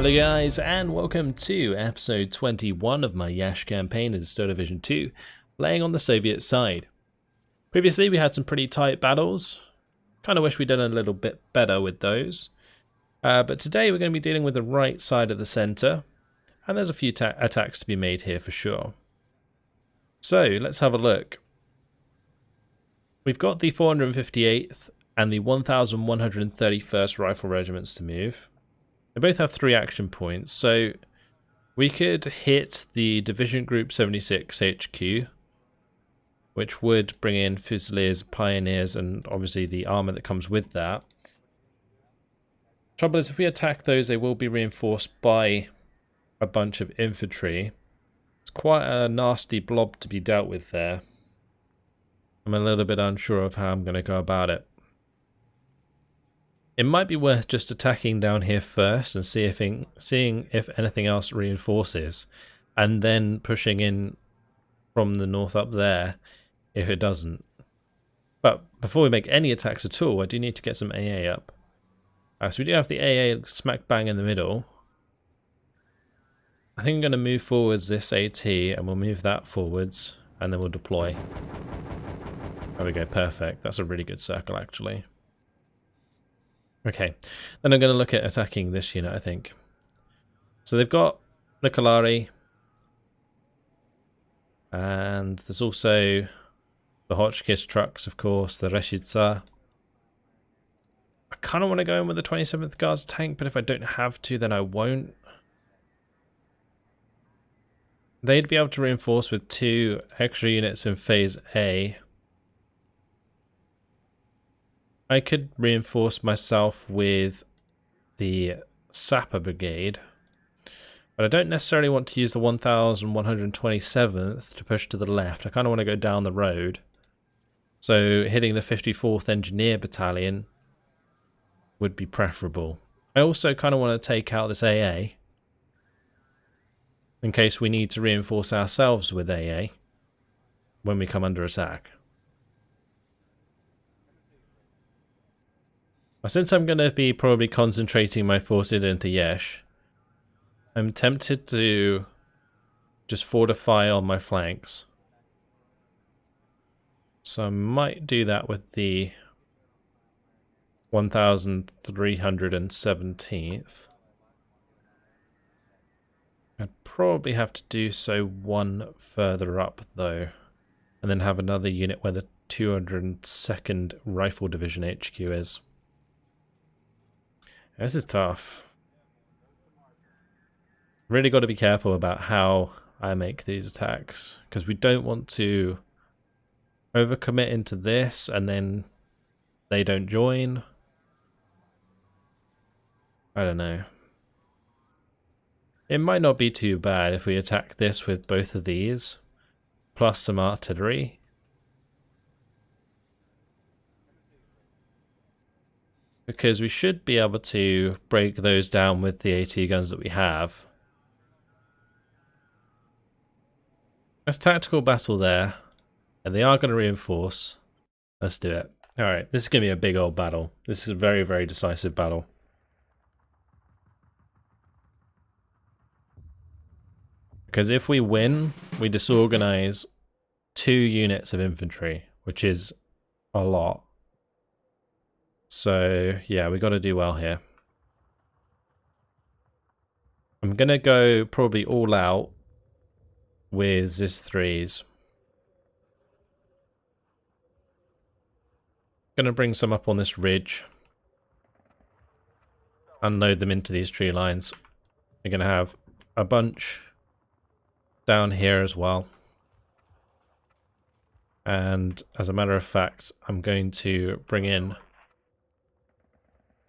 Hello guys, and welcome to episode 21 of my Yash campaign in Star Division 2, playing on the Soviet side. Previously we had some pretty tight battles, kind of wish we'd done a little bit better with those. But today we're going to be dealing with the right side of the centre, and there's a few attacks to be made here for sure. So let's have a look. We've got the 458th and the 1131st Rifle Regiments to move. They both have 3 action points, so we could hit the Division Group 76 HQ, which would bring in Fusiliers, Pioneers, and obviously the armour that comes with that. Trouble is, if we attack those, they will be reinforced by a bunch of infantry. It's quite a nasty blob to be dealt with there. I'm a little bit unsure of how I'm going to go about it. It might be worth just attacking down here first and seeing if anything else reinforces, and then pushing in from the north up there if it doesn't. But before we make any attacks at all, I do need to get some AA up. So we do have the AA smack bang in the middle. I think I'm going to move forwards this AT, and we'll move that forwards, and then we'll deploy. There we go, perfect. That's a really good circle actually. Okay, then I'm going to look at attacking this unit, I think. So they've got the Kalari, and there's also the Hotchkiss trucks, of course, the Reshitsa. I kind of want to go in with the 27th Guards tank, but if I don't have to, then I won't. They'd be able to reinforce with 2 extra units in Phase A. I could reinforce myself with the Sapper Brigade, but I don't necessarily want to use the 1127th to push to the left. I kind of want to go down the road. So hitting the 54th Engineer Battalion would be preferable. I also kind of want to take out this AA in case we need to reinforce ourselves with AA when we come under attack. Since I'm going to be probably concentrating my forces into Yesh, I'm tempted to just fortify on my flanks. So I might do that with the 1317th. I'd probably have to do so one further up though, and then have another unit where the 202nd Rifle Division HQ is. This is tough. Really got to be careful about how I make these attacks, because we don't want to overcommit into this and then they don't join. I don't know. It might not be too bad if we attack this with both of these, plus some artillery. Because we should be able to break those down with the AT guns that we have. There's tactical battle there, and they are going to reinforce. Let's do it. Alright, this is going to be a big old battle. This is a very, very decisive battle. Because if we win, we disorganize 2 units of infantry, which is a lot. So, yeah, we got to do well here. I'm going to go probably all out with Zis 3s. Going to bring some up on this ridge. Unload them into these tree lines. We're going to have a bunch down here as well. And as a matter of fact, I'm going to bring in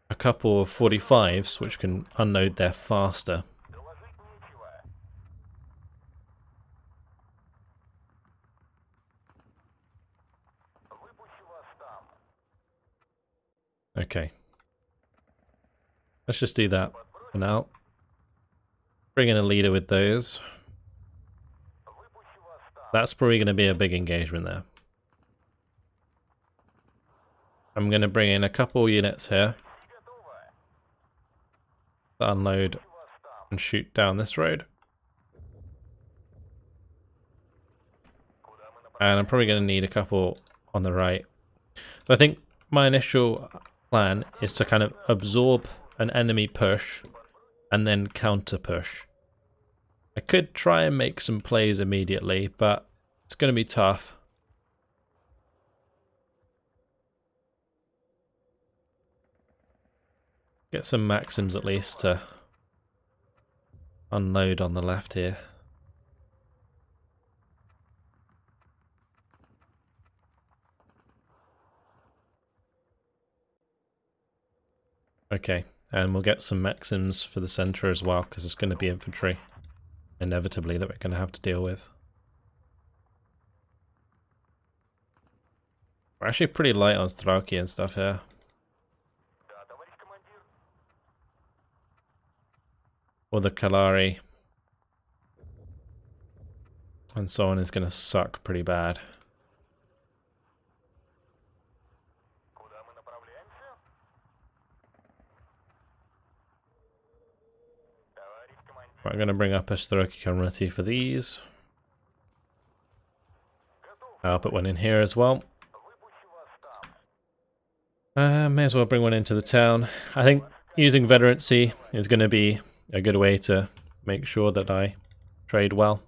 a couple of 45s which can unload there faster. Okay. Let's just do that for now. Bring in a leader with those. That's probably going to be a big engagement there. I'm going to bring in a couple units here to unload and shoot down this road. And I'm probably going to need a couple on the right. So I think my initial plan is to kind of absorb an enemy push and then counter push. I could try and make some plays immediately, but it's going to be tough. Get some Maxims at least to unload on the left here. Okay, and we'll get some Maxims for the center as well, because it's going to be infantry, inevitably, that we're going to have to deal with. We're actually pretty light on Strelki and stuff here. Or the Kalari. And so on is going to suck pretty bad. I'm going to bring up a Strelki community for these. I'll put one in here as well. May as well bring one into the town. I think using veterancy is going to be a good way to make sure that I trade well.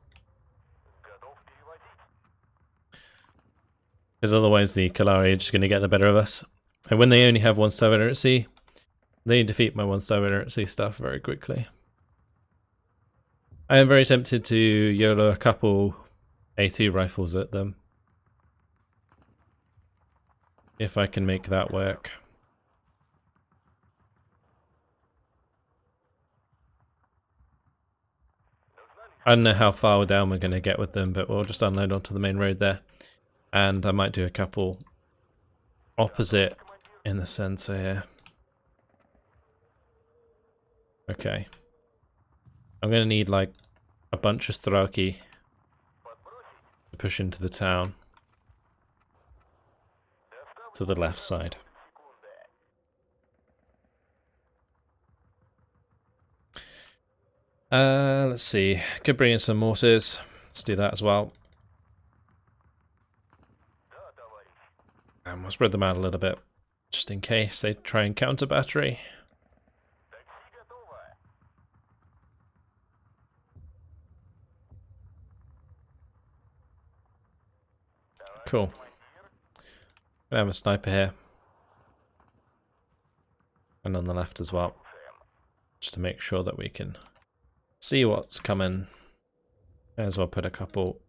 Because otherwise the Kalari are just going to get the better of us. And when they only have 1-star veterancy, they defeat my 1-star veterancy stuff very quickly. I am very tempted to YOLO a couple A2 rifles at them. If I can make that work. I don't know how far down we're going to get with them, but we'll just unload onto the main road there. And I might do a couple opposite in the center here. Okay. I'm going to need like a bunch of Strelki to push into the town. To the left side. Let's see. Could bring in some mortars. Let's do that as well. And we'll spread them out a little bit, just in case they try and counter battery. Cool. Gonna have a sniper here. And on the left as well. Just to make sure that we can see what's coming. May as well put a couple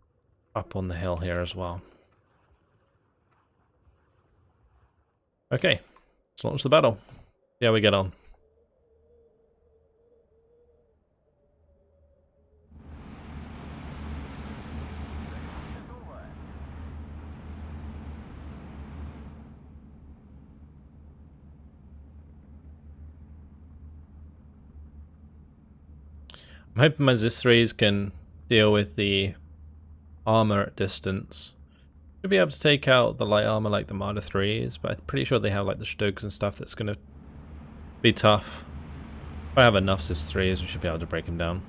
up on the hill here as well. Okay, let's launch the battle. See how we get on. I'm hoping my Zis-3s can deal with the armor at distance. Should be able to take out the light armor like the Marder 3s, but I'm pretty sure they have like the Stugs and stuff that's going to be tough. If I have enough Zis-3s, we should be able to break them down.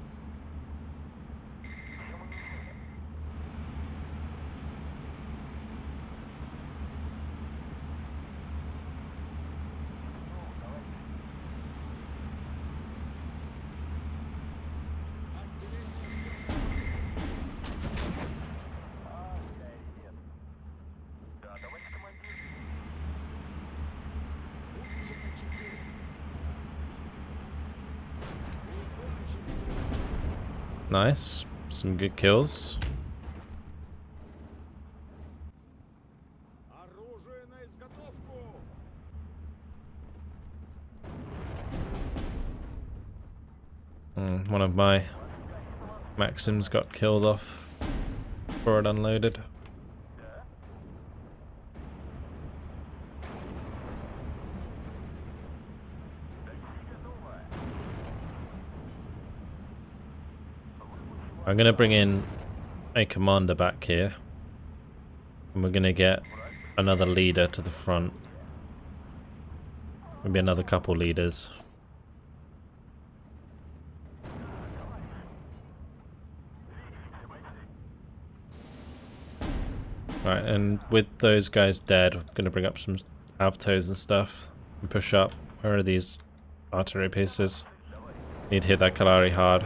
Nice. Some good kills. One of my Maxims got killed off before it unloaded. I'm going to bring in a commander back here. And we're going to get another leader to the front. Maybe another couple leaders. Right, and with those guys dead, I'm going to bring up some avtos and stuff and push up. Where are these artillery pieces? Need to hit that Kalari hard.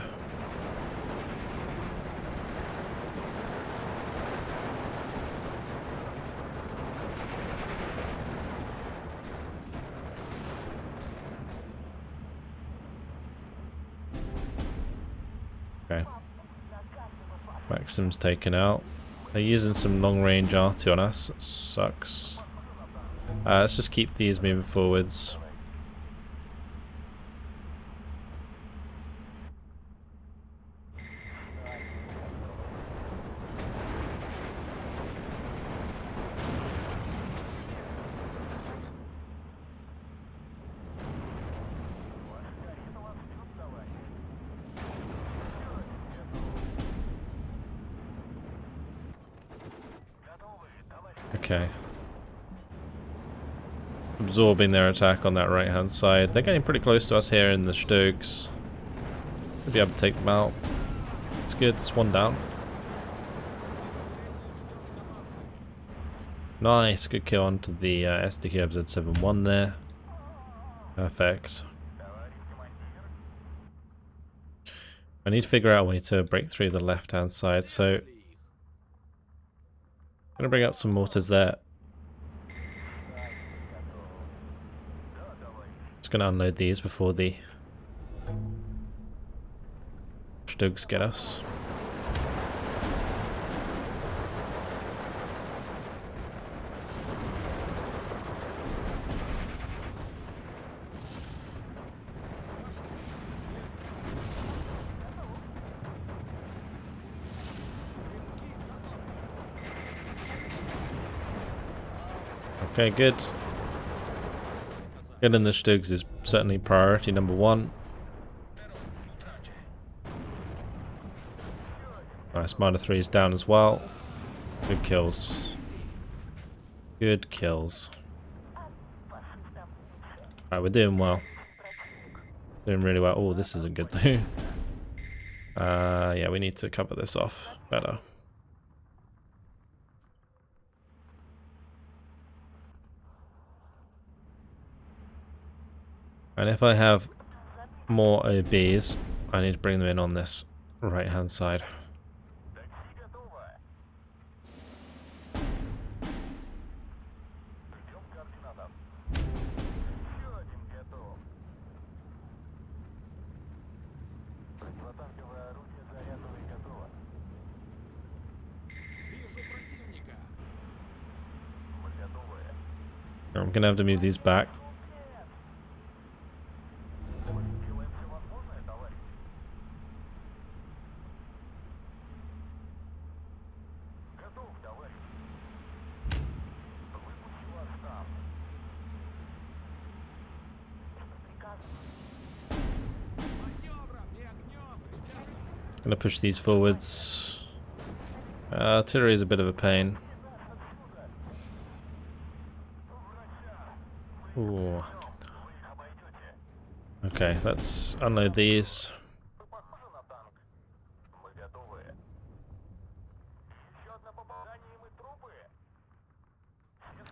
Okay. Maxim's taken out. They're using some long-range R2 on us. It sucks. Let's just keep these moving forwards. Okay. Absorbing their attack on that right hand side. They're getting pretty close to us here in the Stokes. Should be able to take them out. It's good, it's one down. Nice, good kill onto the SDK of Z71 there. Perfect. I need to figure out a way to break through the left hand side, so I'm going to bring up some mortars there. Just going to unload these before the Stugs get us. Okay, good. Getting the Stugs is certainly priority number one. Nice, Marder 3 is down as well. Good kills. Good kills. Alright, we're doing well. Doing really well. Oh, this isn't good though. Yeah, we need to cover this off better. And if I have more OBs, I need to bring them in on this right hand side. I'm gonna have to move these back. Gonna push these forwards. Artillery is a bit of a pain. Ooh. Okay, let's unload these.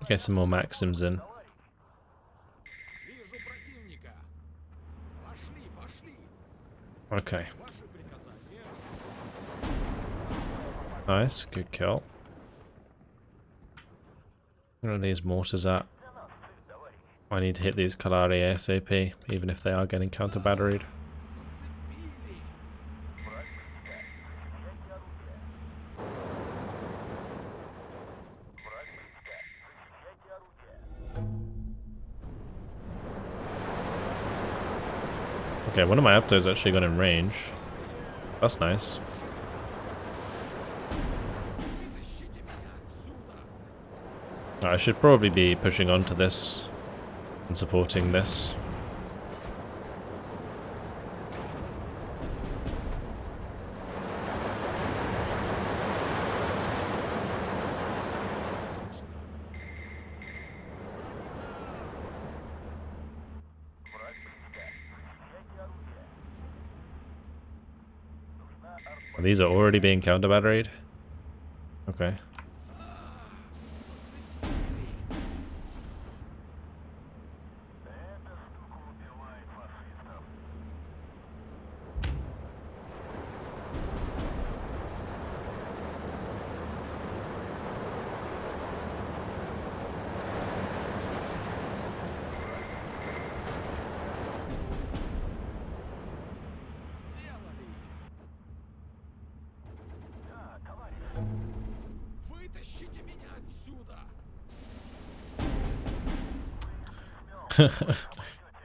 Get some more Maxims in. Okay. Nice, good kill. Where are these mortars at? I need to hit these Kalari ASAP, even if they are getting counter-batteried. Okay, one of my Aptos actually got in range. That's nice. I should probably be pushing onto this and supporting this. These are already being counter-batteried? Okay.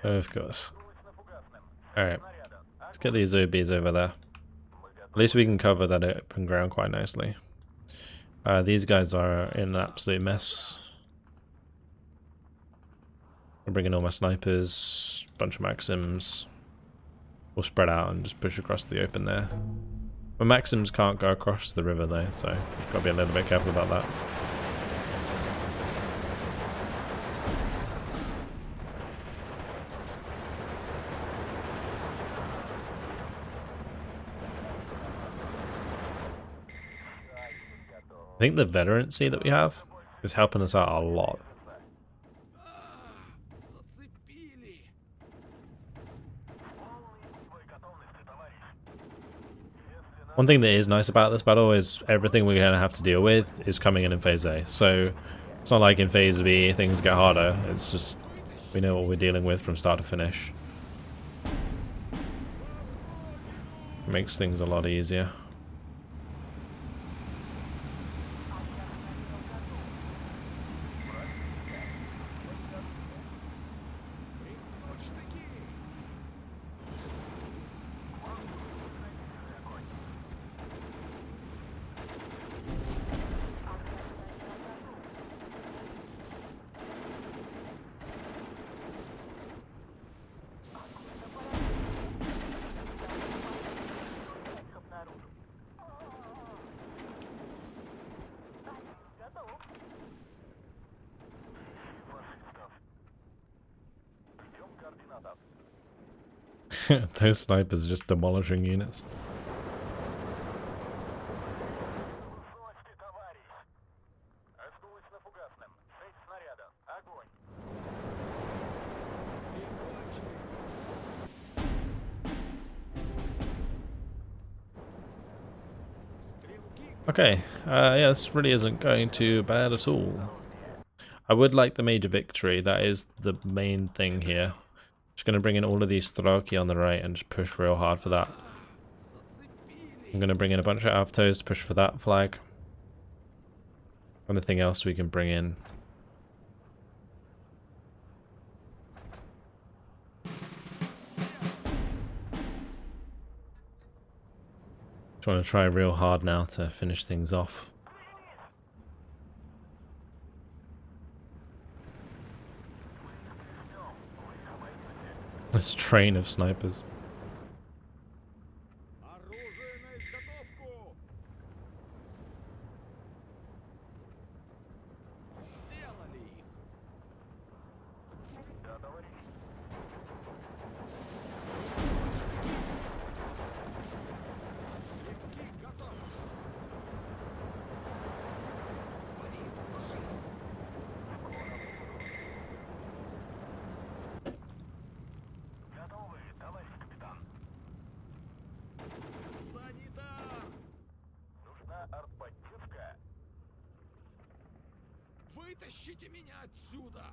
Of course. Alright. Let's get these OBs over there. At least we can cover that open ground quite nicely. These guys are in an absolute mess. I'm bringing all my snipers, bunch of Maxims. We'll spread out and just push across the open there. My Maxims can't go across the river though, so we've got to be a little bit careful about that. I think the veterancy that we have is helping us out a lot. One thing that is nice about this battle is everything we're going to have to deal with is coming in Phase A. So it's not like in Phase B things get harder. It's just we know what we're dealing with from start to finish. It makes things a lot easier. Those snipers are just demolishing units. Okay, yeah, this really isn't going too bad at all. I would like the major victory, that is the main thing here. Just going to bring in all of these Thraki on the right and just push real hard for that. I'm going to bring in a bunch of Avtos to push for that flag. Anything else we can bring in. Just want to try real hard now to finish things off. This train of snipers. Вытащите меня отсюда!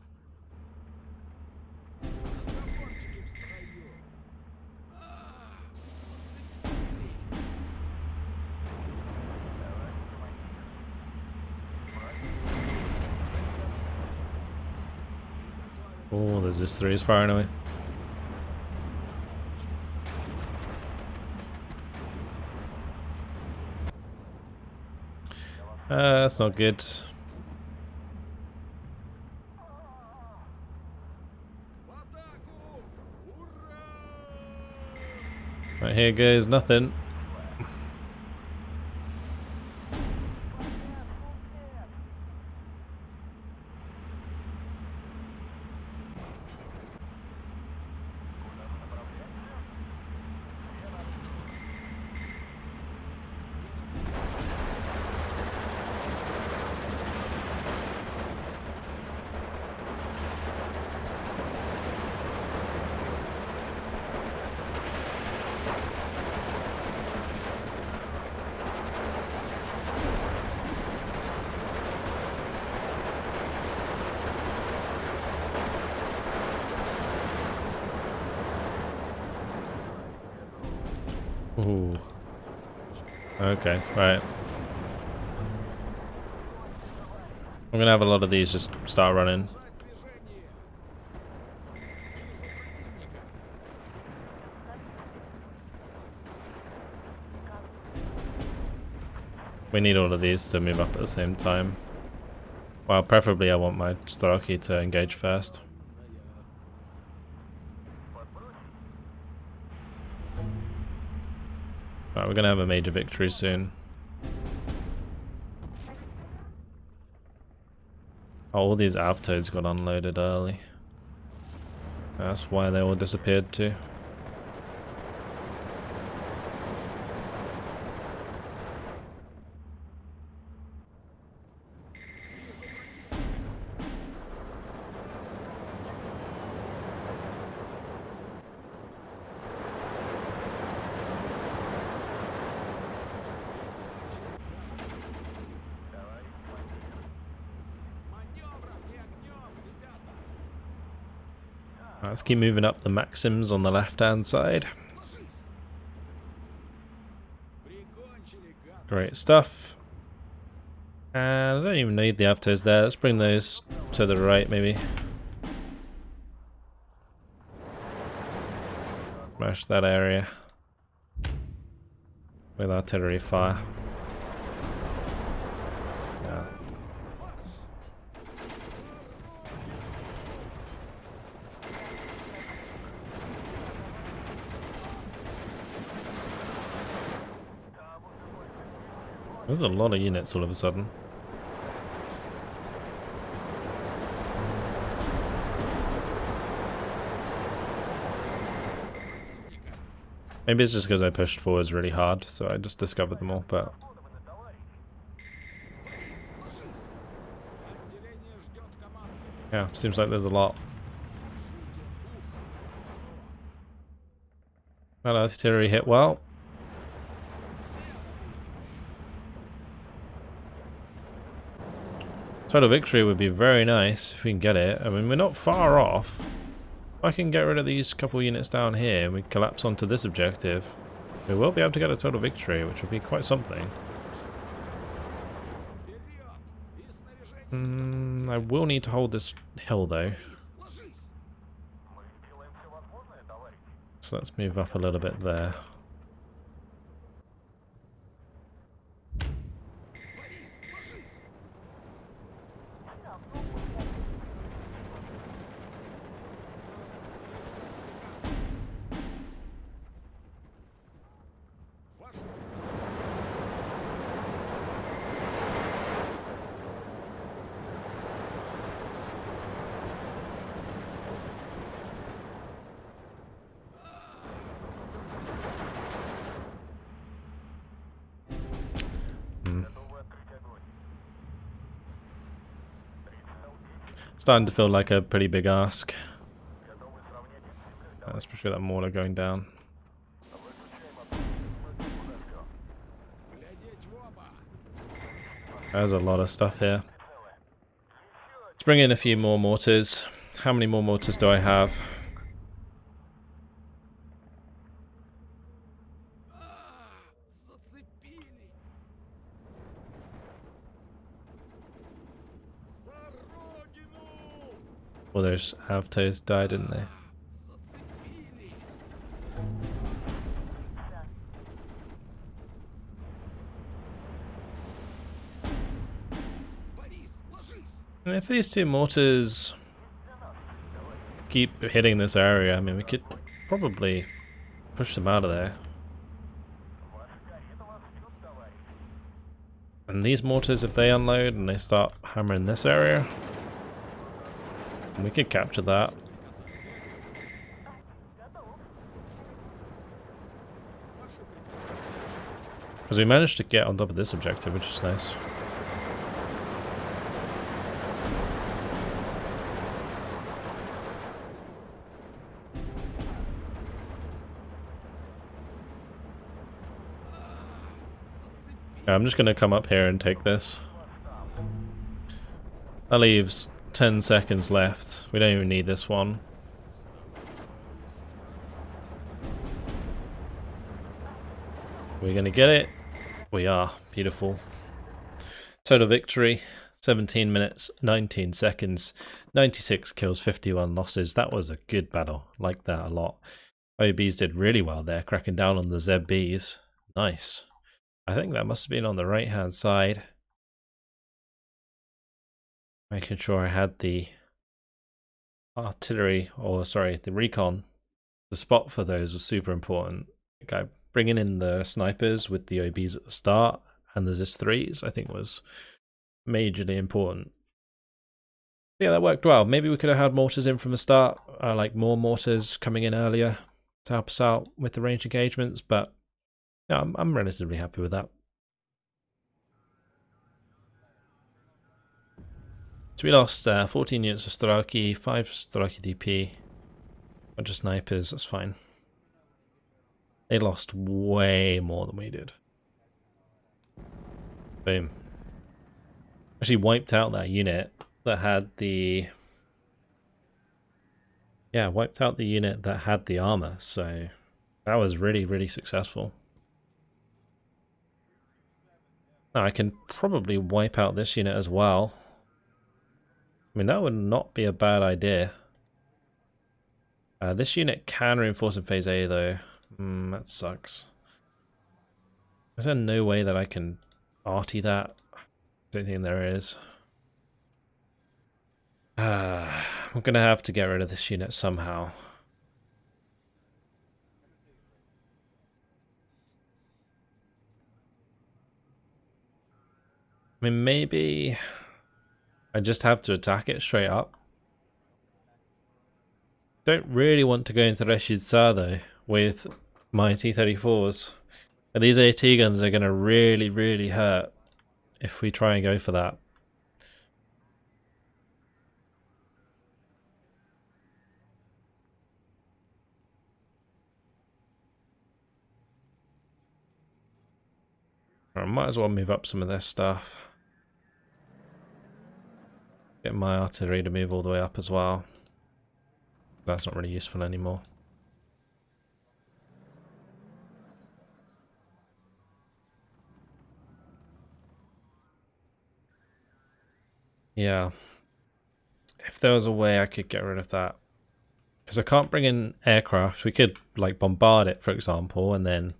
Разговорчики в строю! Oh, there's this 3 is firing away. That's not good. Right, here goes nothing. Ooh. Okay, right. I'm gonna have a lot of these just start running. Продолжать движение. Вижу противника. We need all of these to move up at the same time. Well, preferably I want my Starkey to engage first. Right, we're gonna have a major victory soon. Oh, all these Aptos got unloaded early. That's why they all disappeared too. Маневром и огнем, ребята. Let's keep moving up the Maxims on the left-hand side. Ложись. Прикончили, гад. Great stuff. And I don't even need the Aptos there. Let's bring those to the right, maybe. Smash that area with artillery fire. Yeah. There's a lot of units all of a sudden. Maybe it's just because I pushed forwards really hard, so I just discovered them all, but Борис, ложись. Отделение ждет команды. yeah, seems like there's a lot. That artillery hit well. Total victory would be very nice if we can get it. I mean, we're not far off. If I can get rid of these couple units down here and we collapse onto this objective, we will be able to get a total victory, which will be quite something. Вперед. И снаряжение. I will need to hold this hill though. Борис, ложись. So let's move up a little bit there. Борис, ложись. Ваше Starting to feel like a pretty big ask. Especially that mortar going down. глядеть в оба. There's a lot of stuff here. Let's bring in a few more mortars. How many more mortars do I have? Зацепили. За родину. Well, those Avtos died, didn't they? Зацепили. Борис, ложись. And if these two mortars keep hitting this area, I mean, we could probably push them out of there. And these mortars, if they unload and they start hammering this area, we could capture that. Because we managed to get on top of this objective, which is nice. I'm just going to come up here and take this. That leaves 10 seconds left. We don't even need this one. We're going to get it. We are. Beautiful. Total victory. 17 minutes, 19 seconds, 96 kills, 51 losses. That was a good battle. Like that a lot. OBs did really well there, cracking down on the ZBs. Nice. I think that must have been on the right-hand side. Making sure I had the artillery, or sorry, the recon. The spot for those was super important. Okay, bringing in the snipers with the OBs at the start and the ZIS-3s, I think was majorly important. Yeah, that worked well. Maybe we could have had mortars in from the start, like more mortars coming in earlier to help us out with the range engagements, but yeah, I'm relatively happy with that. So we lost 14 units of Staraki, 5 Staraki DP, bunch of snipers, that's fine. They lost way more than we did. Boom. Actually wiped out that unit that had the... Yeah, wiped out the unit that had the armor, so that was really, really successful. Now I can probably wipe out this unit as well. I mean, that would not be a bad idea. This unit can reinforce in phase A though. That sucks. Is there no way that I can arty that? Don't think there is. I'm gonna have to get rid of this unit somehow. I mean, maybe I just have to attack it straight up. Don't really want to go into Reshid Shah though with my T-34s. And these AT guns are going to really, really hurt if we try and go for that. I might as well move up some of their stuff. Get my artillery to move all the way up as well. That's not really useful anymore. Yeah. If there was a way I could get rid of that. Because I can't bring in aircraft. We could like bombard it, for example, and then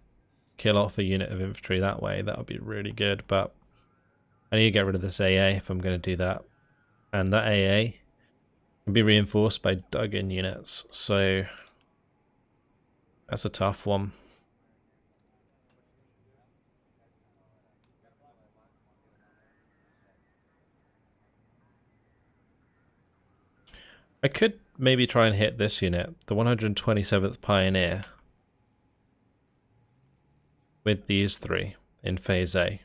kill off a unit of infantry that way. That would be really good, but I need to get rid of this AA if I'm going to do that. And that AA can be reinforced by dug-in units, so that's a tough one. I could maybe try and hit this unit, the 127th Pioneer, with these three in phase A.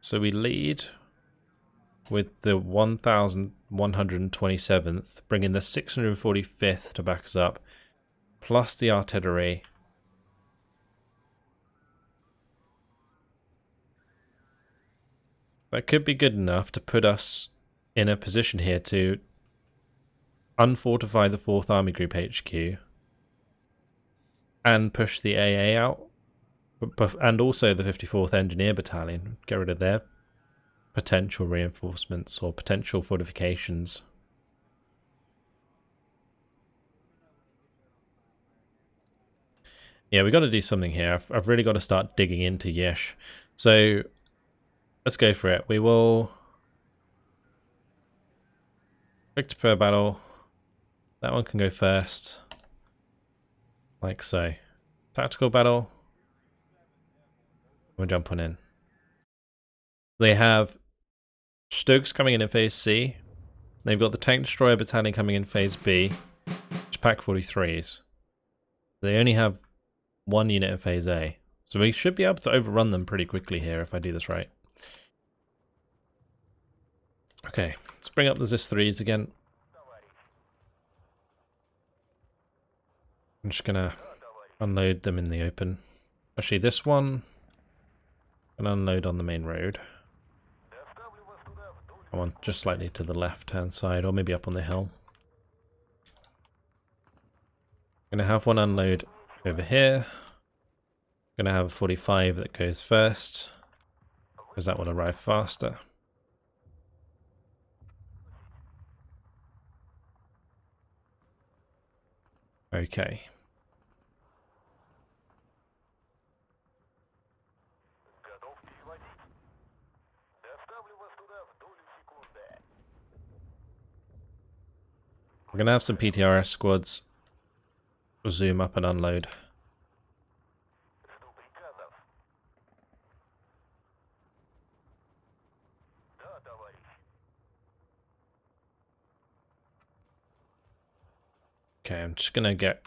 So we lead with the 1127th, bringing the 645th to back us up, plus the artillery. That could be good enough to put us in a position here to unfortify the 4th Army Group HQ and push the AA out, and also the 54th Engineer Battalion, get rid of their potential reinforcements or potential fortifications. Yeah, we got to do something here. I've really got to start digging into Yish. So let's go for it. We will Victor per battle. That one can go first, like so. Tactical battle. We'll jump on in. They have Stokes coming in phase C. They've got the Tank Destroyer Battalion coming in phase B, which pack 43s. They only have one unit in phase A, so we should be able to overrun them pretty quickly here if I do this right. Okay, let's bring up the ZIS-3s again. I'm just gonna unload them in the open. Actually, this one can unload on the main road. I want just slightly to the left-hand side, or maybe up on the hill. I'm gonna have one unload over here. I'm gonna have a 45 that goes first. because that will arrive faster. Okay. We're gonna have some PTRS squads zoom up and unload. Okay, I'm just gonna get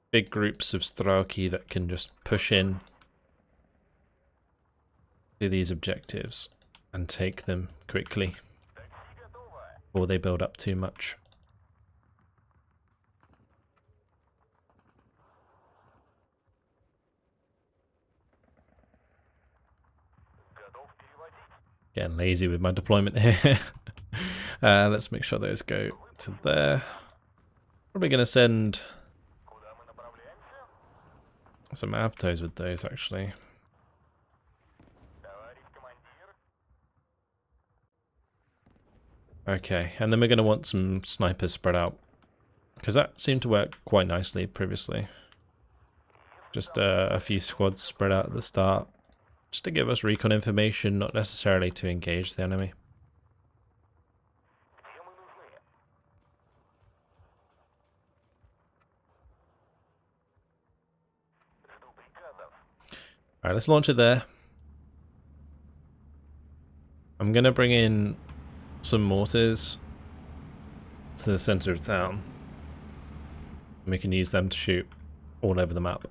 big groups of Strelki that can just push in to these objectives and take them quickly before they build up too much. Getting lazy with my deployment here. Let's make sure those go to there. Probably going to send some Avtos with those, actually. Okay, and then we're going to want some snipers spread out, because that seemed to work quite nicely previously. Just a few squads spread out at the start, just to give us recon information, not necessarily to engage the enemy. Alright, let's launch it there. I'm going to bring in some mortars to the center of town. We can use them to shoot all over the map.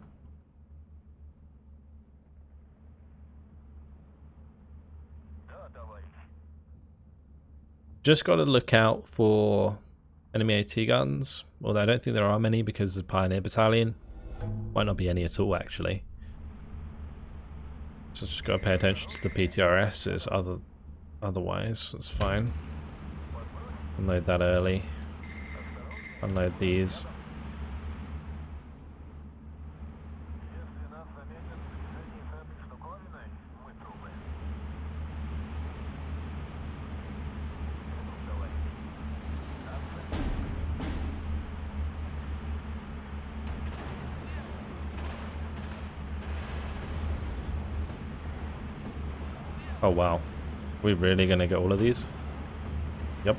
Just got to look out for enemy AT guns, although I don't think there are many because of the Pioneer Battalion. Might not be any at all, actually. So just got to pay attention to the PTRSs. Otherwise, that's fine. Unload that early. Unload these. Oh wow, we're really gonna get all of these? Yep.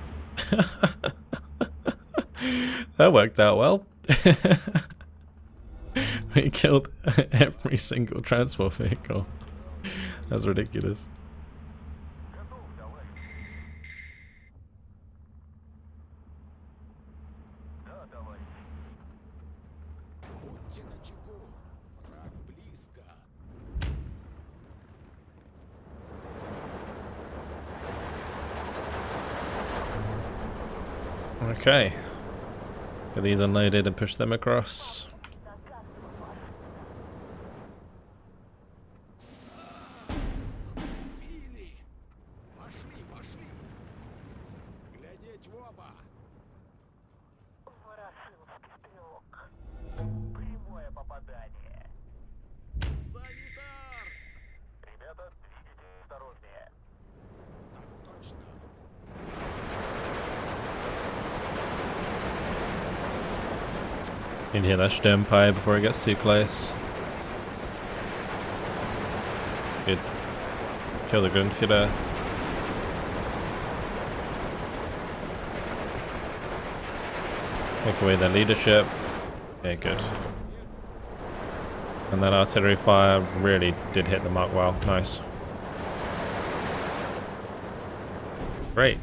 That worked out well. We killed every single transport vehicle. That's ridiculous. Будьте начеку. Враг близко. Okay. Get these unloaded and push them across. Зацепили. Пошли, пошли. Глядеть в оба. Ворошиловский стрелок. Прямое попадание. Санитар! Ребята, двигайте осторожнее. Так точно. Need to hit that Sturmpire before it gets too close. Good. Kill the Grundführer. Take away their leadership. Okay, good. And that artillery fire really did hit the mark well. Nice. Great.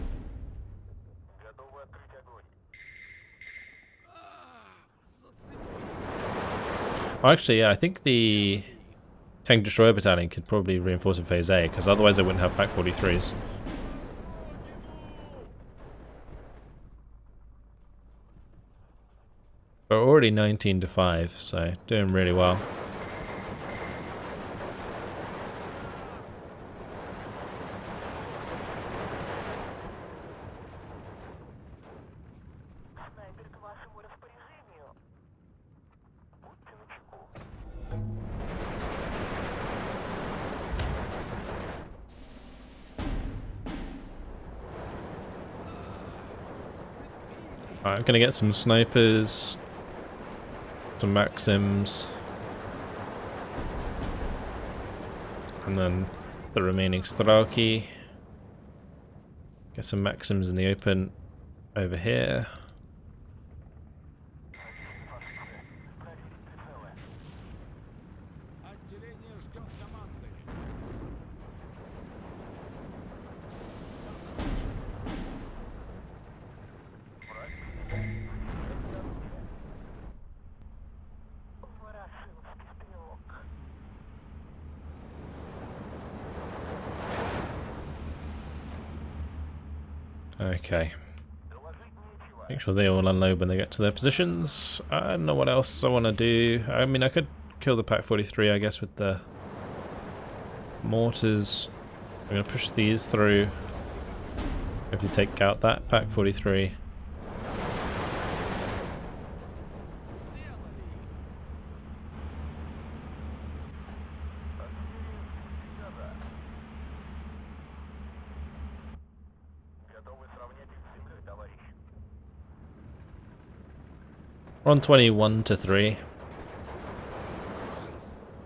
Готовы открыть огонь. Зацепили. Oh, actually, yeah, I think the Tank Destroyer Battalion could probably reinforce in Phase A, because otherwise they wouldn't have Pack 43s. We're already 19 to 5, so doing really well. Снайпер к вашему распоряжению. Будьте начеку. Alright, I'm gonna get some snipers, some Maxims, and then the remaining Strelki. Get some Maxims in the open over here. Отделение ждет команды. Ворошиловский стрелок. Okay. Доложить нечего. Make sure they all unload when they get to their positions. I don't know what else I want to do. I mean, I could kill the Pack 43, I guess, with the mortars. I'm going to push these through. If you take out that Pack 43. Готовы сравнять их с землей, товарищ. We're on 21 to 3.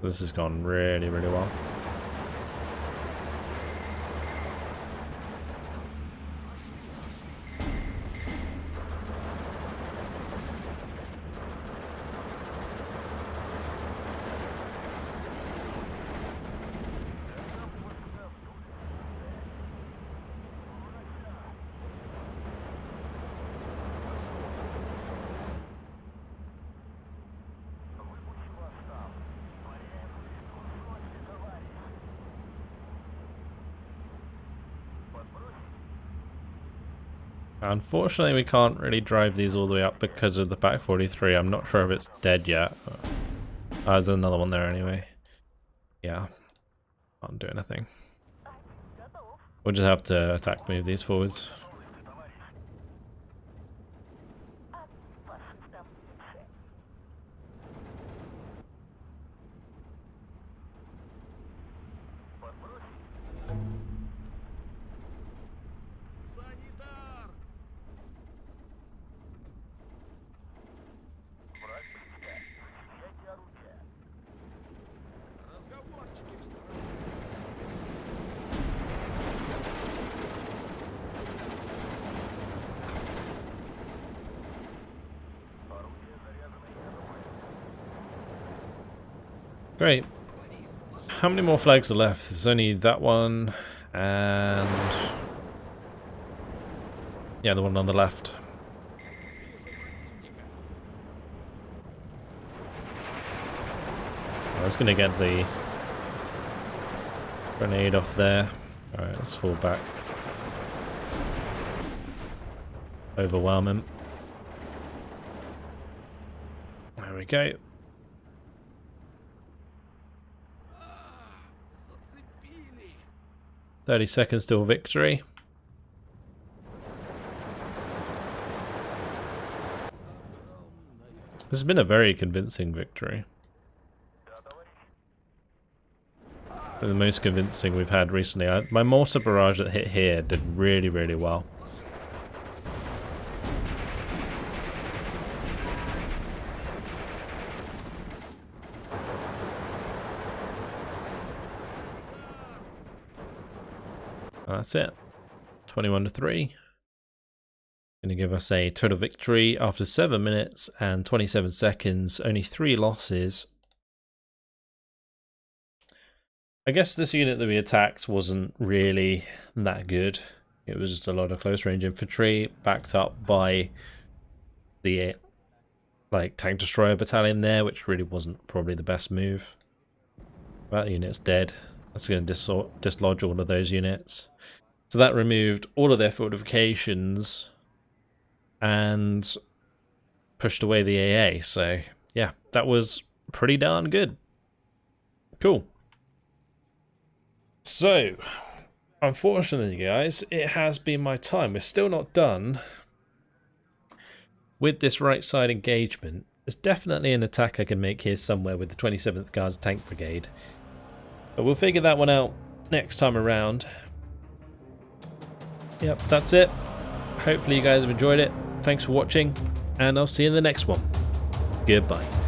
This has gone really, really well. Unfortunately, we can't really drive these all the way up because of the Pack 43. I'm not sure if it's dead yet. There's another one there anyway. Yeah, can't do anything. Готов. We'll just have to attack move these forwards. Ваши там лучше. Санитар! Враг близко. Защищайте орудие. Разговорчики в стороне. Орудие заряжено и готовы. Great. How many more flags are left? There's only that one and yeah, the one on the left. I was gonna get the grenade off there. Alright, let's fall back. Overwhelm him. There we go. Зацепили. 30 seconds till victory. This has been a very convincing victory. Да, товарищ. The most convincing we've had recently. My mortar barrage that hit here did really, really well. That's it. 21 to 3. Going to give us a total victory after 7 minutes and 27 seconds. Only 3 losses. I guess this unit that we attacked wasn't really that good. It was just a lot of close range infantry backed up by the tank destroyer battalion there, which really wasn't probably the best move. That unit's dead. That's going to dislodge all of those units. So that removed all of their fortifications and pushed away the AA. So yeah, that was pretty darn good. Cool. So, unfortunately guys, it has been my time. We're still not done with this right side engagement. There's definitely an attack I can make here somewhere with the 27th Guards Tank Brigade. But we'll figure that one out next time around. Yep, that's it. Hopefully you guys have enjoyed it. Thanks for watching, and I'll see you in the next one. Goodbye.